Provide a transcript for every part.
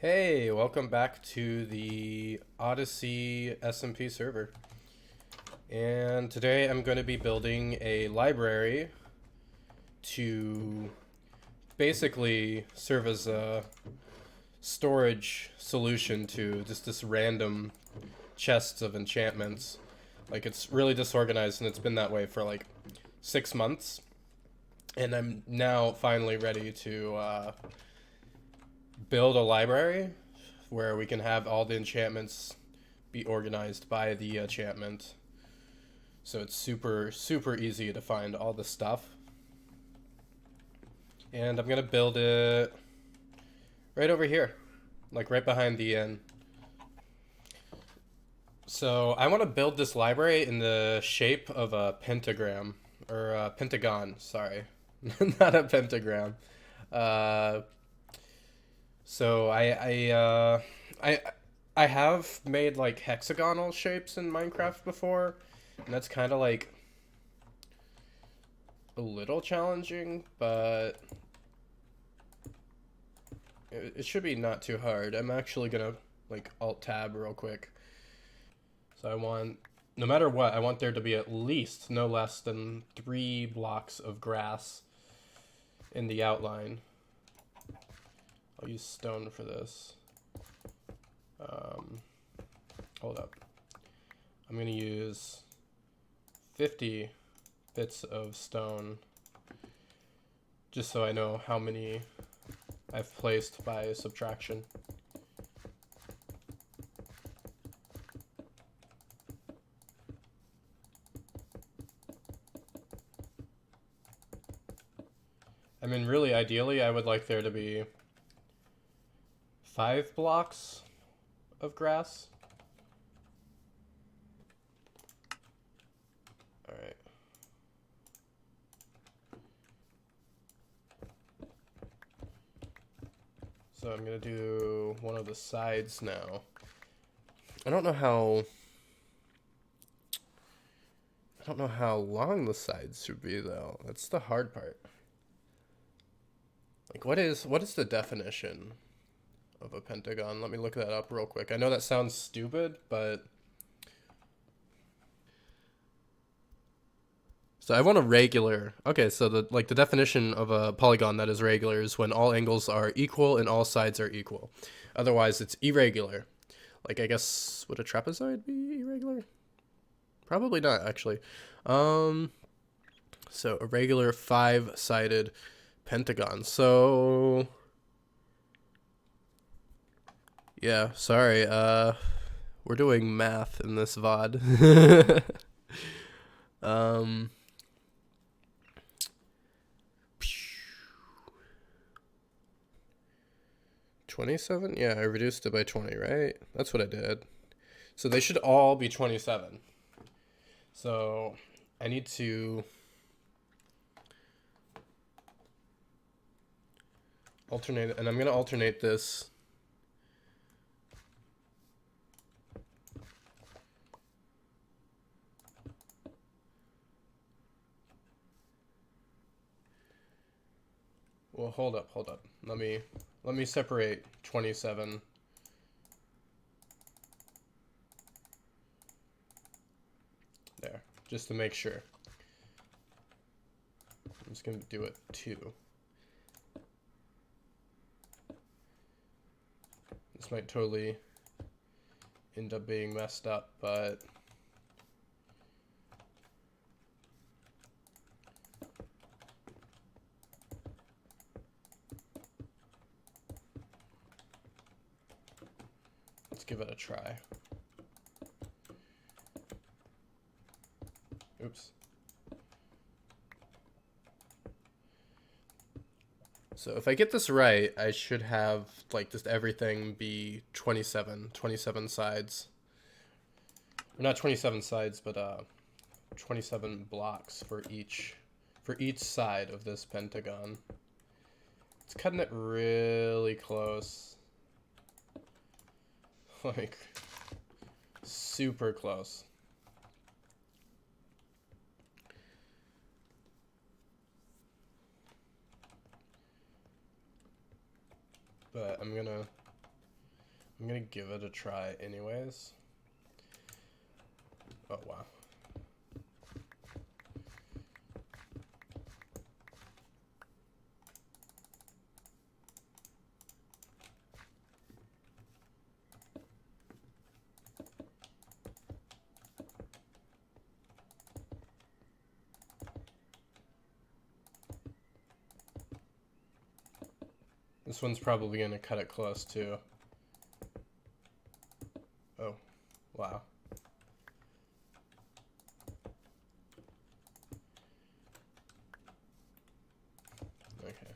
Hey, welcome back to the Oddyssey SMP server. And today I'm going to be building a library to basically serve as a storage solution to just this random chests of enchantments. Like, it's really disorganized and it's been that way for like 6 months. And I'm now finally ready to build a library where we can have all the enchantments be organized by the enchantment. So it's super easy to find all the stuff. And I'm gonna build it right over here, like right behind the inn. So I want to build this library in the shape of a pentagram, or a pentagon, sorry. Not a pentagram. Uh, So I I have made like hexagonal shapes in Minecraft before, and that's kind of like a little challenging, but it should be not too hard. I'm actually gonna like alt tab real quick. So I want, no matter what, I want there to be at least no less than 3 blocks of grass in the outline. I'll use stone for this. Hold up. I'm going to use 50 bits of stone just so I know how many I've placed by subtraction. I mean, really, ideally, I would like there to be 5 blocks of grass. Alright. So I'm gonna do one of the sides now. I don't know how long the sides should be though. That's the hard part. Like what is the definition of a pentagon? Let me look that up real quick. I know that sounds stupid, but so I want a regular. Okay, so the definition of a polygon that is regular is when all angles are equal and all sides are equal. Otherwise, it's irregular. Like I guess would a trapezoid be irregular? Probably not actually. So a regular 5-sided pentagon. So yeah, sorry. We're doing math in this VOD. um 27? Yeah, I reduced it by 20, right? That's what I did. So they should all be 27. So I need to alternate, and I'm going to alternate this. Well, hold up. Let me separate 27. There, just to make sure. I'm just going to do it 2. This might totally end up being messed up, but let's give it a try. Oops. So if I get this right, I should have like just everything be 27 sides. Or not 27 sides, but 27 blocks for each side of this pentagon. It's cutting it really close. Like super close. But I'm gonna I'm gonna give it a try anyways. Oh, wow. This one's probably gonna cut it close too. Oh, wow. Okay.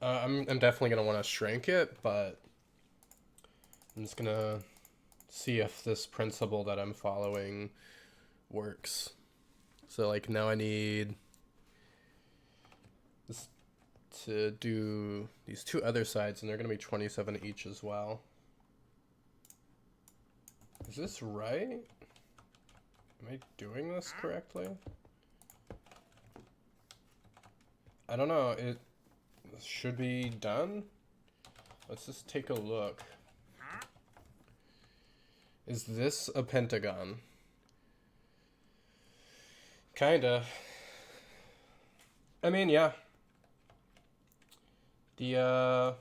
I'm definitely gonna want to shrink it, but I'm just gonna see if this principle that I'm following works. So like now I need this to do these two other sides, and they're gonna be 27 each as well. Is this right? Am I doing this correctly? I don't know. It should be done. Let's just take a look. Is this a pentagon? Kinda. I mean, yeah. The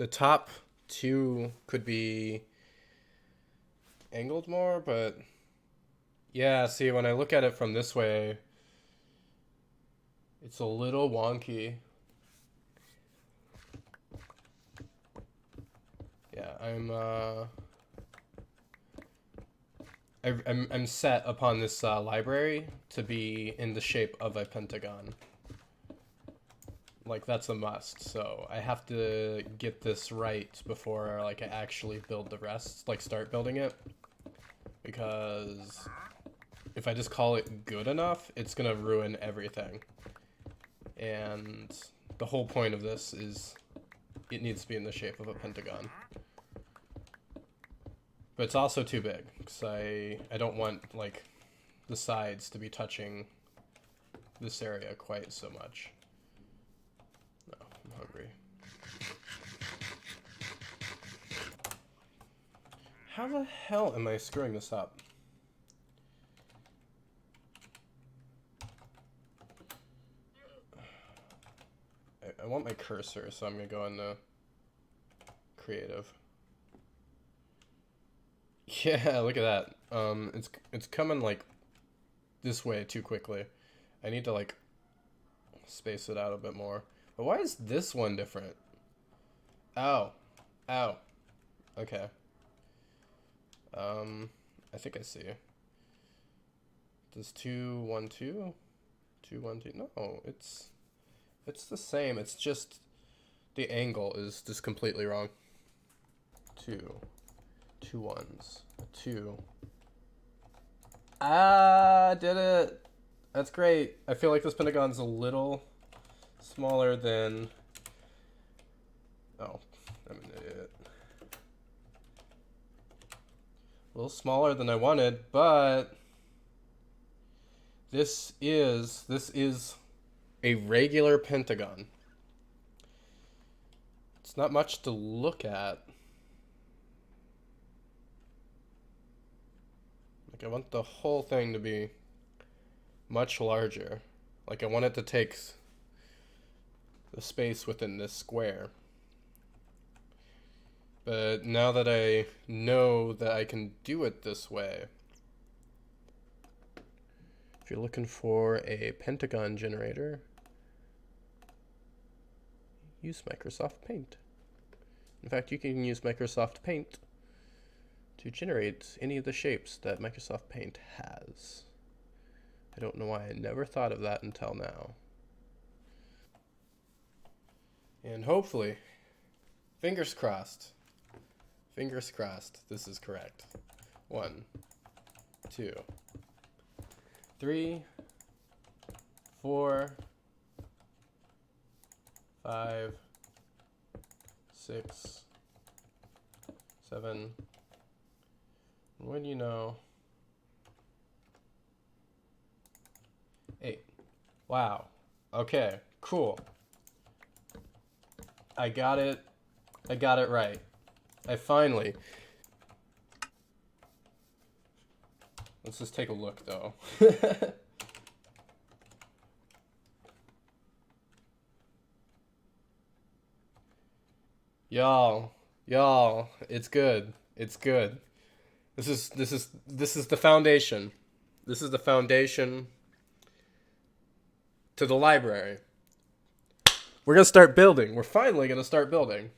top two could be angled more, but yeah, see, when I look at it from this way, it's a little wonky. Yeah, I'm set upon this library to be in the shape of a pentagon. Like, that's a must, so I have to get this right before like I actually build the rest, like start building it. Because if I just call it good enough, it's gonna ruin everything. And the whole point of this is it needs to be in the shape of a pentagon. But it's also too big, because I don't want, like, the sides to be touching this area quite so much. No, I'm hungry. How the hell am I screwing this up? I want my cursor, so I'm going to go into creative. Yeah, look at that. It's coming like this way too quickly. I need to like space it out a bit more. But why is this one different? Ow. Ow. Okay. I think I see. Does 2 1 2? 2 1 2? No, it's the same. It's just the angle is just completely wrong. 2 1s. 2. Ah, did it. That's great. I feel like this pentagon's a little smaller than... Oh, I'm an idiot. A little smaller than I wanted, but this is a regular pentagon. It's not much to look at. Like, I want the whole thing to be much larger. Like, I want it to take the space within this square. But now that I know that I can do it this way, if you're looking for a pentagon generator, use Microsoft Paint. In fact, you can use Microsoft Paint to generate any of the shapes that Microsoft Paint has. I don't know why I never thought of that until now. And hopefully, fingers crossed, this is correct. 1, 2, 3, 4, 5, 6, 7. When you know, 8. Wow. Okay, cool. I got it. I got it right. I finally. Let's just take a look, though. Y'all, it's good. It's good. This is the foundation. This is the foundation to the library. We're gonna start building. We're finally gonna start building.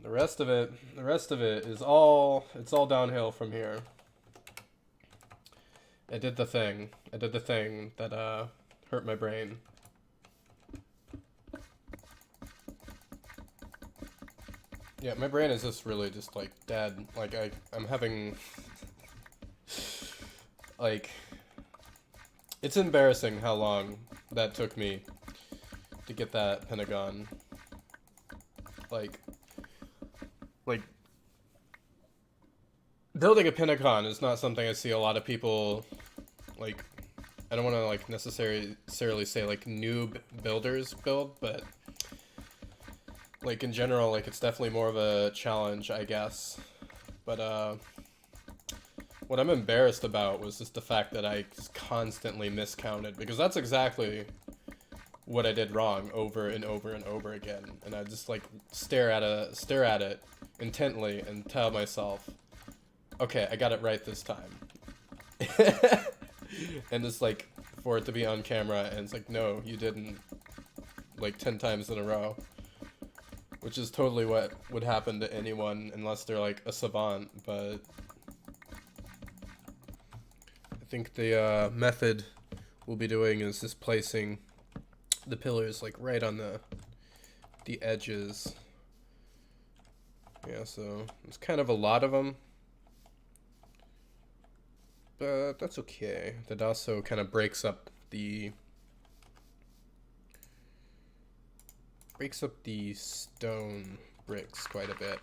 The rest of it is all, it's all downhill from here. I did the thing that hurt my brain. Yeah, my brain is just really just like dead. Like I'm having like, it's embarrassing how long that took me to get that Pentagon. Like building a Pentagon is not something I see a lot of people, like, I don't want to like necessarily say like noob builders build, but like in general, like it's definitely more of a challenge, I guess. But what I'm embarrassed about was just the fact that I constantly miscounted, because that's exactly what I did wrong over and over and over again, and I just like stare at it intently and tell myself, okay, I got it right this time. And it's like, for it to be on camera, and it's like, no, you didn't, like 10 times in a row. Which is totally what would happen to anyone unless they're like a savant, but I think the method we'll be doing is just placing the pillars like right on the edges. Yeah, so it's kind of a lot of them, but that's okay. That also kind of breaks up the stone bricks quite a bit.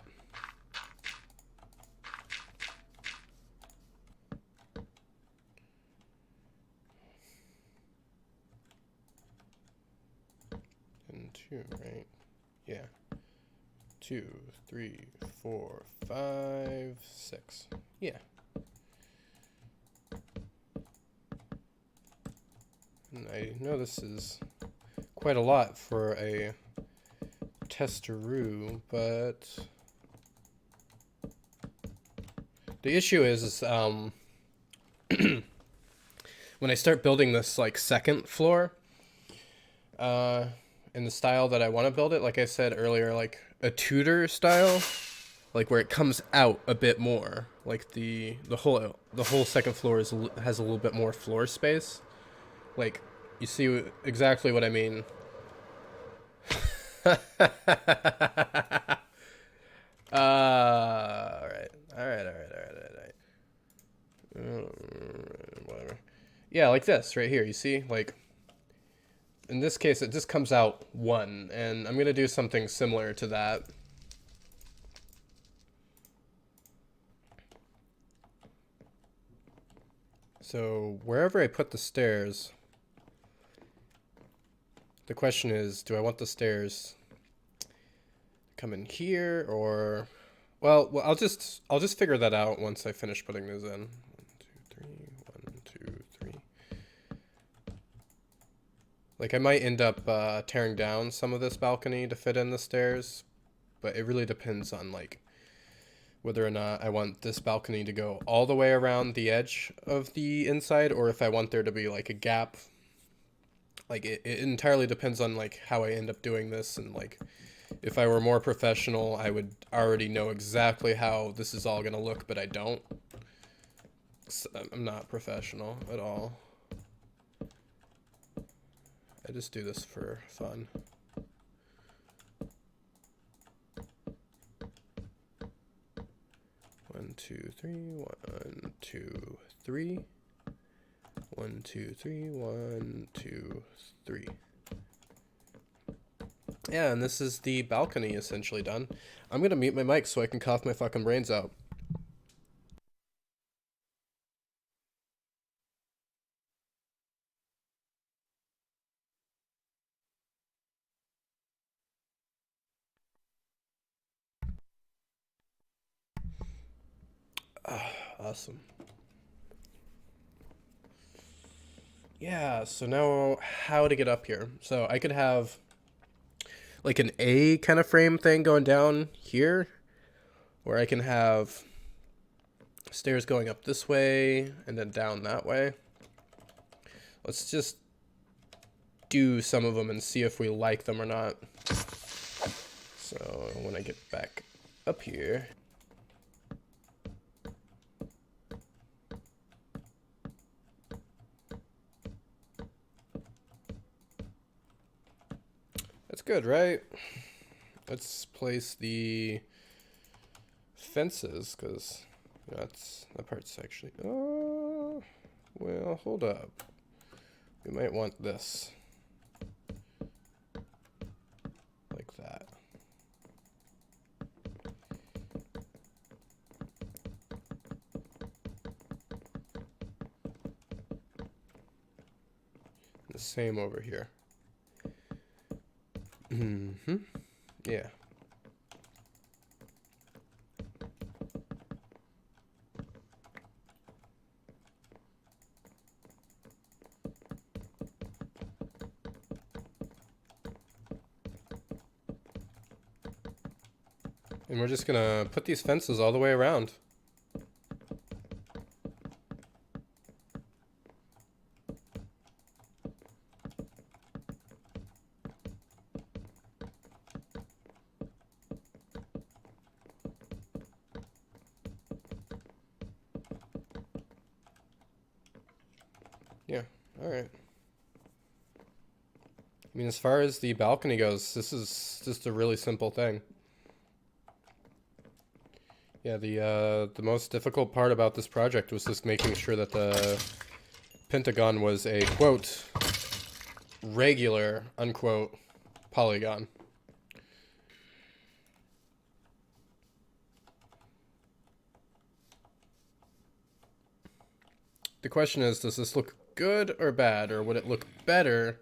And 2, right? Yeah. 2, 3, 4, 5, 6. Yeah. And I know this is quite a lot for a testeroo, but the issue is when I start building this like second floor, in the style that I want to build it, like I said earlier, like a Tudor style, like where it comes out a bit more, like the whole second floor has a little bit more floor space. Like, you see exactly what I mean. All right. Whatever. Yeah, like this right here. You see, like in this case, it just comes out 1, and I'm gonna do something similar to that. So wherever I put the stairs, the question is, do I want the stairs to come in here, or well, I'll just figure that out once I finish putting these in. 1, 2, 3. 1, 2, 3. Like I might end up tearing down some of this balcony to fit in the stairs, but it really depends on like whether or not I want this balcony to go all the way around the edge of the inside, or if I want there to be like a gap. Like it entirely depends on like how I end up doing this, and like if I were more professional, I would already know exactly how this is all gonna look, but I don't. I'm not professional at all. I just do this for fun. One, 2, 3. 1, 2, 3. 1, 2, 3. 1, 2, 3. Yeah, and this is the balcony essentially done. I'm gonna mute my mic so I can cough my fucking brains out. Awesome. Yeah, so now how to get up here. So I could have like an A kind of frame thing going down here, or I can have stairs going up this way and then down that way. Let's just do some of them and see if we like them or not. So when I get back up here, that's good, right? Let's place the fences, because that part's actually... Oh, well, hold up. We might want this. Like that. The same over here. Mm-hmm. Yeah. And we're just gonna put these fences all the way around. Yeah, alright. I mean, as far as the balcony goes, this is just a really simple thing. Yeah, the most difficult part about this project was just making sure that the Pentagon was a, quote, regular, unquote, polygon. The question is, does this look good or bad, or would it look better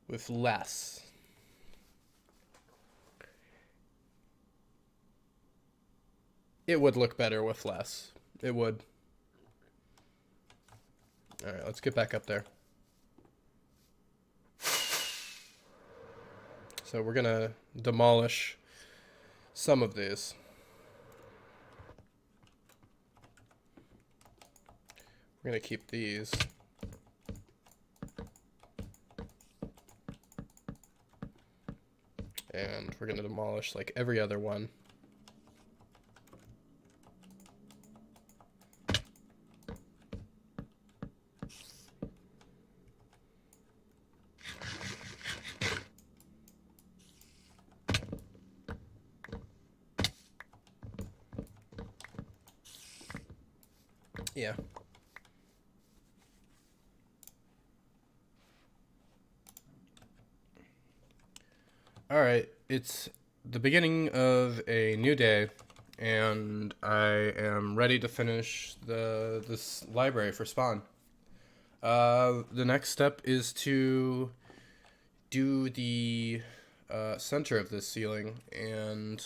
with less? It would look better with less. It would. Alright, let's get back up there. So we're gonna demolish some of these. We're gonna keep these. And we're gonna demolish like every other one. Yeah. All right, it's the beginning of a new day, and I am ready to finish this library for Spawn. The next step is to do the center of this ceiling, and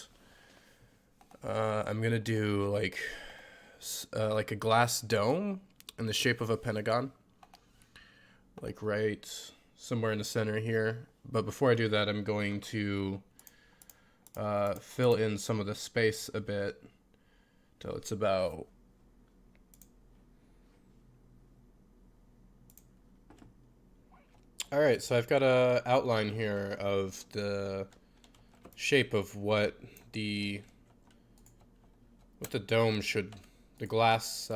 I'm gonna do like a glass dome in the shape of a pentagon, like right somewhere in the center here. But before I do that, I'm going to fill in some of the space a bit till it's about... Alright, so I've got a outline here of the shape of what the dome should, the glass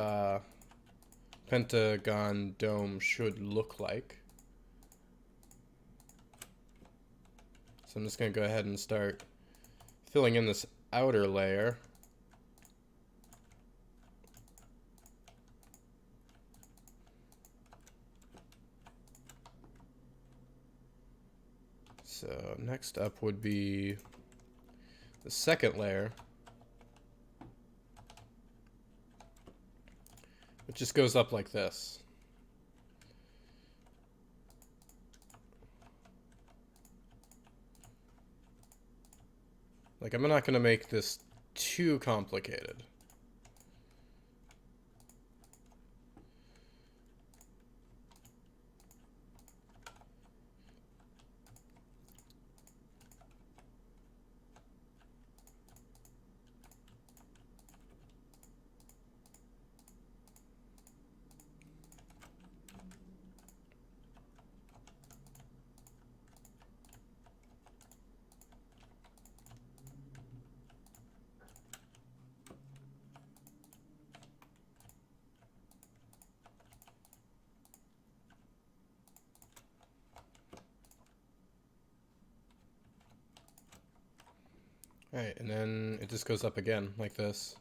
pentagon dome should look like. So I'm just going to go ahead and start filling in this outer layer. So next up would be the second layer, which just goes up like this. Like, I'm not going to make this too complicated. Alright, and then it just goes up again, like this.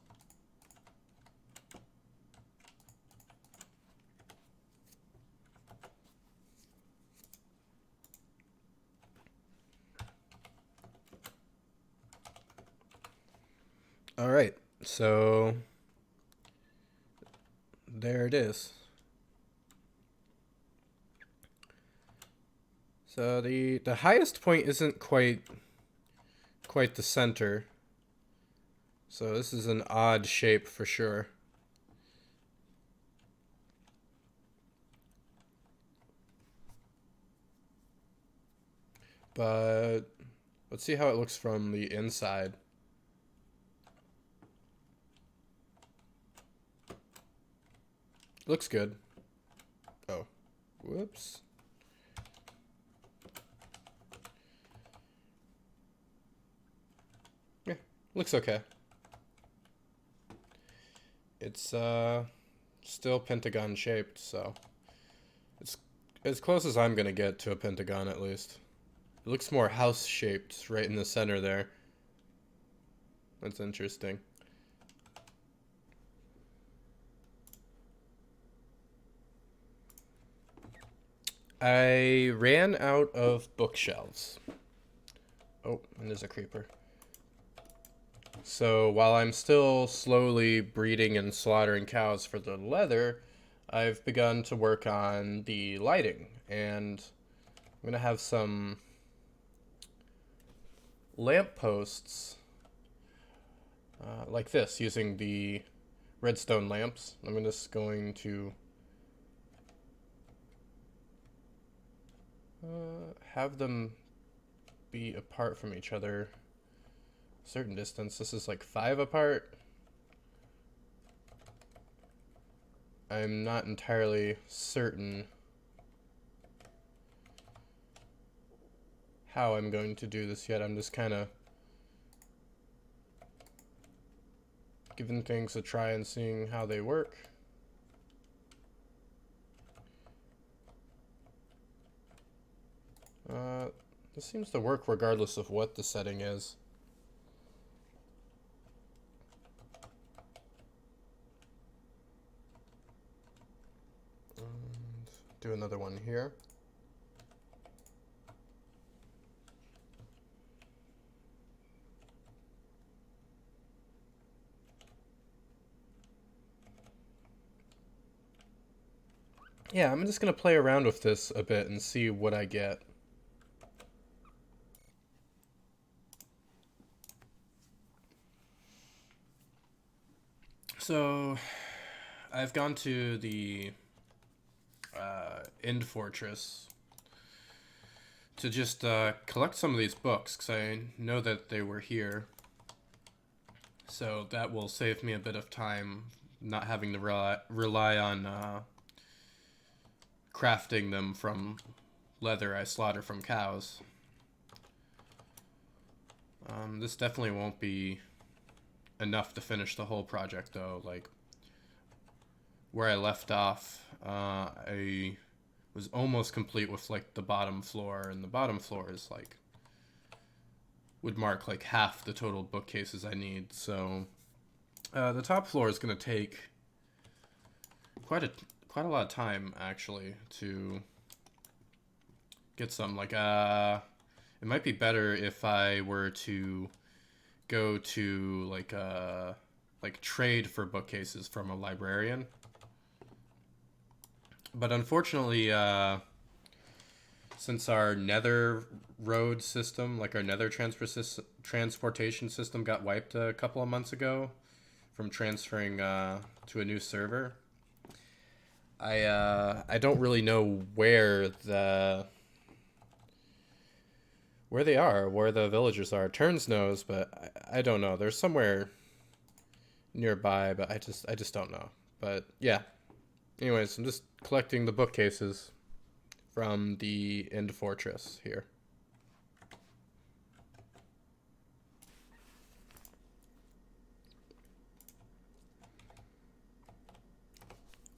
Alright, so there it is. So the highest point isn't quite the center. So this is an odd shape for sure. But let's see how it looks from the inside. Looks good. Oh, whoops. Yeah, looks okay. It's still pentagon shaped, so it's as close as I'm gonna get to a pentagon at least. It looks more house shaped right in the center there. That's interesting. I ran out of bookshelves. Oh, and there's a creeper. So while I'm still slowly breeding and slaughtering cows for the leather, I've begun to work on the lighting. And I'm going to have some lamp posts like this using the redstone lamps. I'm just going to have them be apart from each other a certain distance. This is like 5 apart. I'm not entirely certain how I'm going to do this yet. I'm just kind of giving things a try and seeing how they work. This seems to work regardless of what the setting is. And do another one here. Yeah, I'm just going to play around with this a bit and see what I get. So, I've gone to the End Fortress to just collect some of these books, because I know that they were here. So that will save me a bit of time not having to rely on crafting them from leather I slaughter from cows. This definitely won't be enough to finish the whole project, though. Like, where I left off, I was almost complete with like the bottom floor, and the bottom floor is like would mark like half the total bookcases I need. So the top floor is going to take quite a lot of time actually to get some. Like it might be better if I were to go to like trade for bookcases from a librarian. But unfortunately, since our nether road system, like our nether transportation system got wiped a couple of months ago from transferring to a new server, I don't really know where they are, where the villagers are. Turns knows, but I don't know. They're somewhere nearby, but I just don't know. But yeah. Anyways, I'm just collecting the bookcases from the End Fortress here.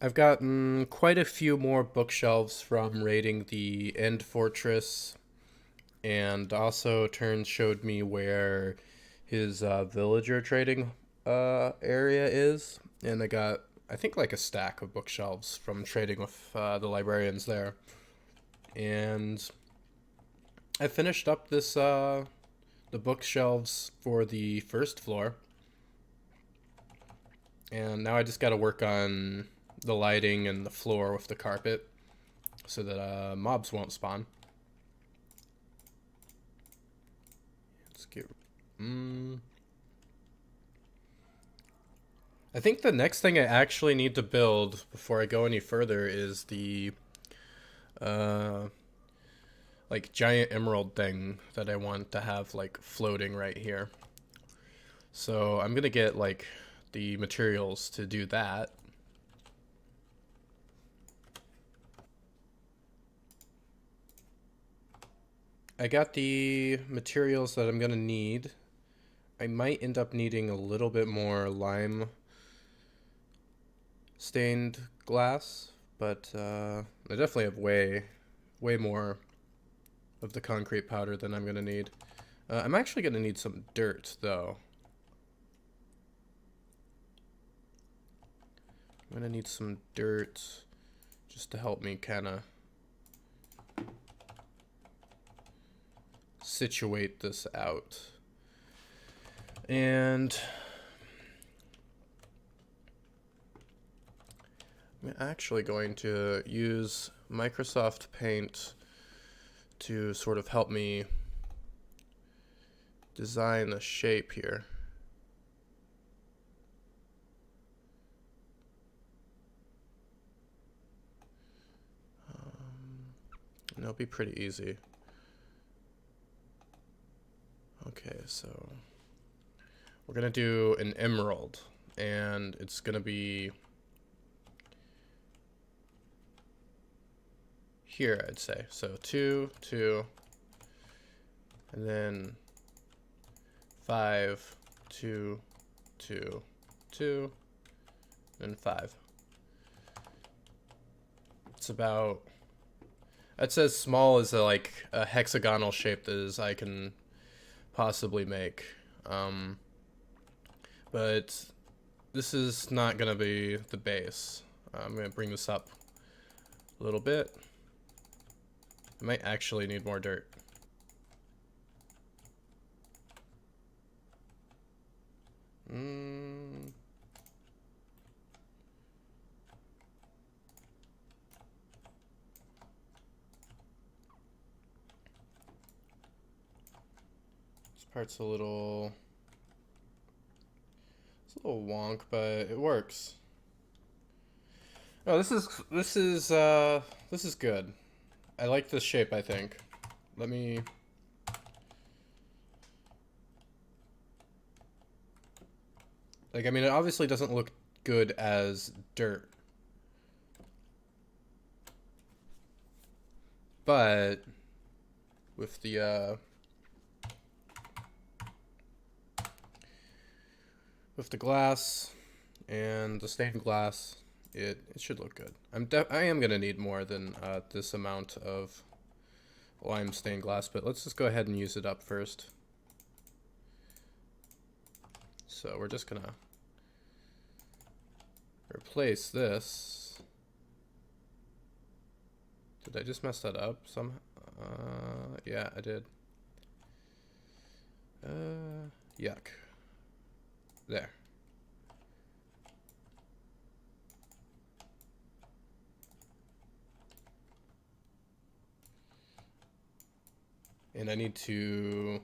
I've gotten quite a few more bookshelves from raiding the End Fortress, and also Turns showed me where his villager trading area is, and I got, I think, like a stack of bookshelves from trading with the librarians there. And I finished up this the bookshelves for the first floor, and now I just got to work on the lighting and the floor with the carpet so that mobs won't spawn. Let's get. I think the next thing I actually need to build before I go any further is the like giant emerald thing that I want to have like floating right here. So I'm gonna get like the materials to do that. I got the materials that I'm gonna need. I might end up needing a little bit more lime stained glass, but I definitely have way more of the concrete powder than I'm gonna need. I'm actually gonna need some dirt though. I'm gonna need some dirt just to help me kind of situate this out. And I'm actually going to use Microsoft Paint to sort of help me design the shape here. And it'll be pretty easy. Okay, so we're gonna do an emerald, and it's gonna be here, I'd say. So 2, 2, and then 5, 2, 2, 2, and 5. It's about, that's as small as like a hexagonal shape as I can possibly make. But this is not gonna be the base. I'm gonna bring this up a little bit. I might actually need more dirt. This part's a little wonk, but it works. Oh, this is good. I like this shape, I think. Let me like, I mean, it obviously doesn't look good as dirt. But with the glass and the stained glass, it should look good. I am gonna need more than this amount of lime stained glass, but let's just go ahead and use it up first. So we're just gonna replace this. Did I just mess that up somehow? Yeah, I did. Yuck. There. And I need to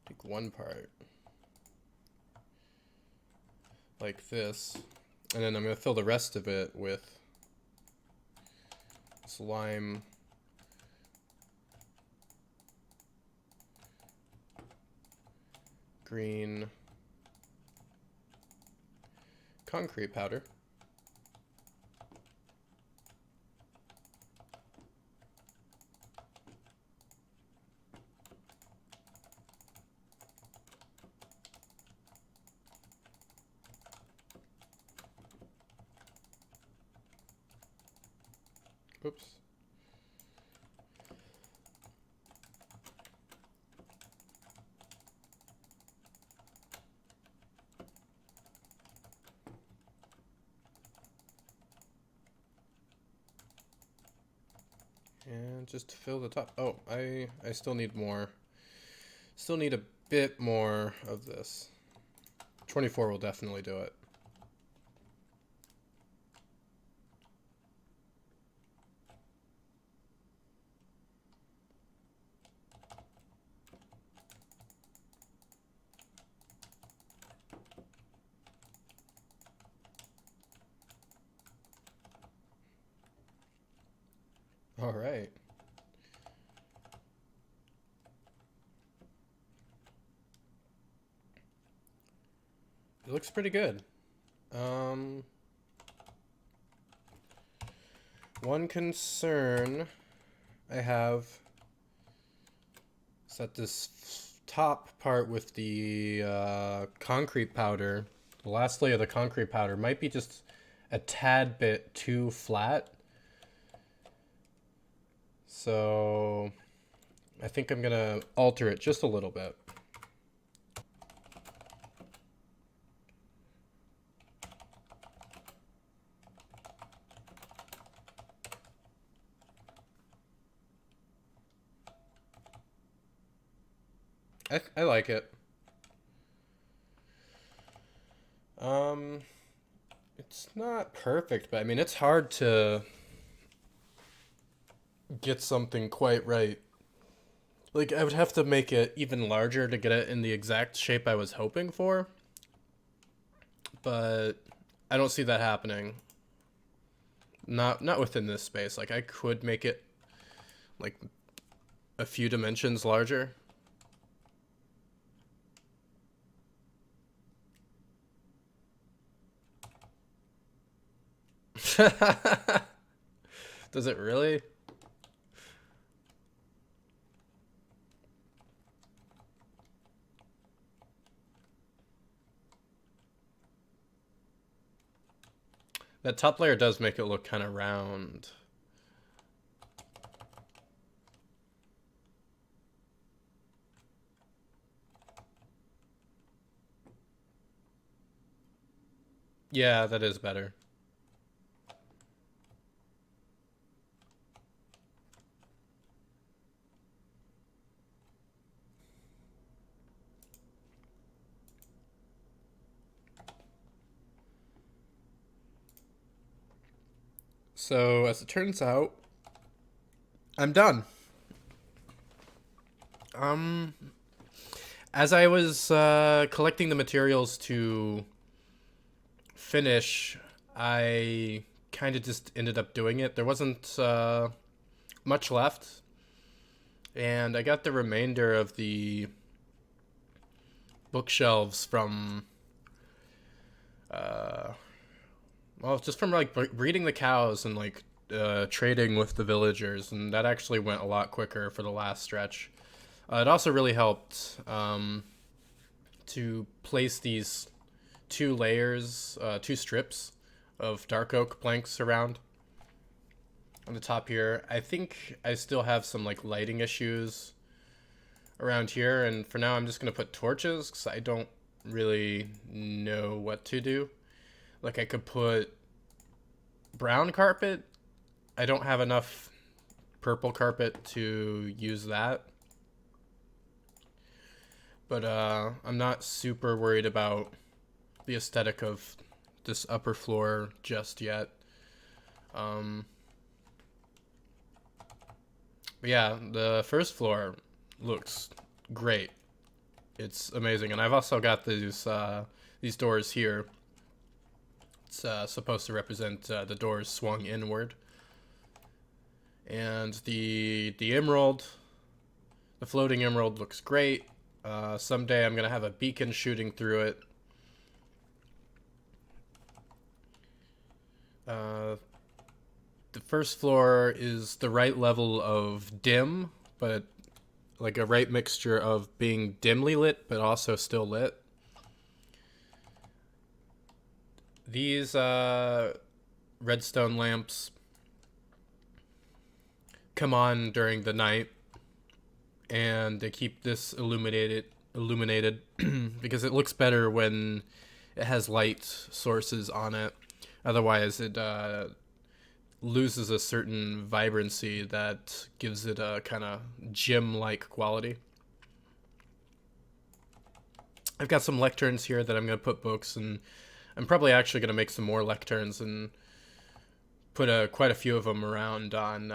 take one part like this, and then I'm going to fill the rest of it with this lime green concrete powder. Oops. just fill the top. Oh, I still need more. Still need a bit more of this. 24 will definitely do it. All right. It looks pretty good. One concern I have is that this top part with the concrete powder, the last layer of the concrete powder, might be just a tad bit too flat. So I think I'm gonna alter it just a little bit. I like it. It's not perfect, but I mean, it's hard to get something quite right. Like, I would have to make it even larger to get it in the exact shape I was hoping for, but I don't see that happening. Not within this space. Like, I could make it like a few dimensions larger. Does it really? That top layer does make it look kind of round. Yeah, that is better. So, as it turns out, I'm done. Um, as I was collecting the materials to finish, I kind of just ended up doing it. There wasn't much left, and I got the remainder of the bookshelves from, well, just from like breeding the cows and like trading with the villagers, and that actually went a lot quicker for the last stretch. It also really helped to place these two layers, two strips of dark oak planks around on the top here. I think I still have some like lighting issues around here, and for now I'm just gonna put torches because I don't really know what to do. Like, I could put brown carpet. I don't have enough purple carpet to use that. But I'm not super worried about the aesthetic of this upper floor just yet. But yeah, the first floor looks great. It's amazing, and I've also got these doors here. It's supposed to represent the doors swung inward, and the emerald, the floating emerald, looks great. Someday I'm gonna have a beacon shooting through it. The first floor is the right level of dim, but like a right mixture of being dimly lit but also still lit. These redstone lamps come on during the night, and they keep this illuminated because it looks better when it has light sources on it. Otherwise, it loses a certain vibrancy that gives it a kind of gym-like quality. I've got some lecterns here that I'm going to put books, and I'm probably actually going to make some more lecterns and put quite a few of them around on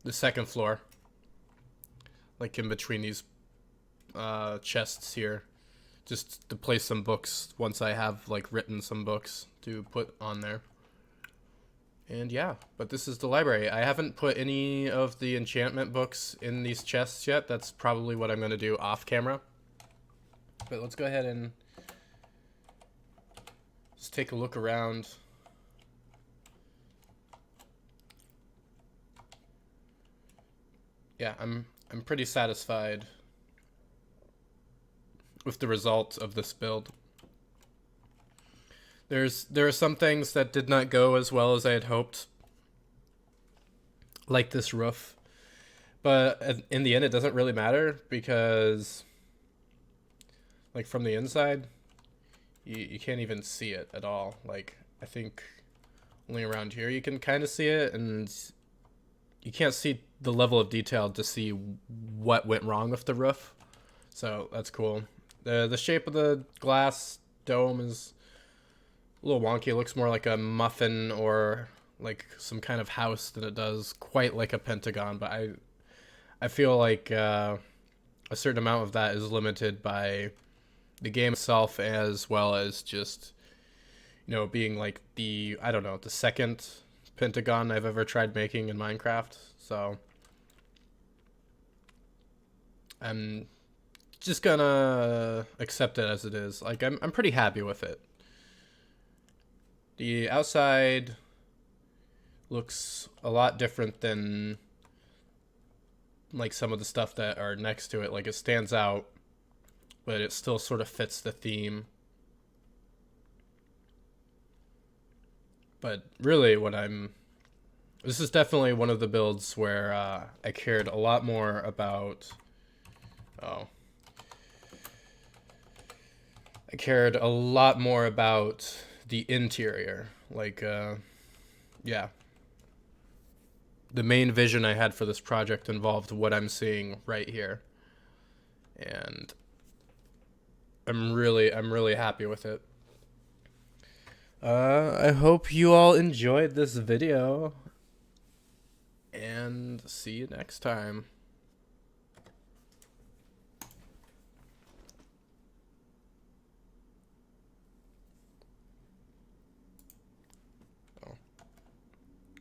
the second floor, like in between these chests here, just to place some books once I have like written some books to put on there. And yeah, but this is the library. I haven't put any of the enchantment books in these chests yet. That's probably what I'm going to do off camera. But let's go ahead and just take a look around. Yeah, I'm pretty satisfied with the result of this build. There are some things that did not go as well as I had hoped, like this roof. But in the end, it doesn't really matter because, like, from the inside, you can't even see it at all. Like, I think only around here you can kind of see it, and you can't see the level of detail to see what went wrong with the roof. So that's cool. The shape of the glass dome is a little wonky. It looks more like a muffin or like some kind of house than it does quite like a pentagon. But I feel like a certain amount of that is limited by the game itself, as well as just, you know, being like the, I don't know, the second pentagon I've ever tried making in Minecraft. So I'm just gonna accept it as it is. Like, I'm pretty happy with it. The outside looks a lot different than like some of the stuff that are next to it. Like, it stands out, but it still sort of fits the theme. But really this is definitely one of the builds where I cared a lot more about, I cared a lot more about the interior. Like, yeah. The main vision I had for this project involved what I'm seeing right here. And I'm really happy with it. I hope you all enjoyed this video, and see you next time.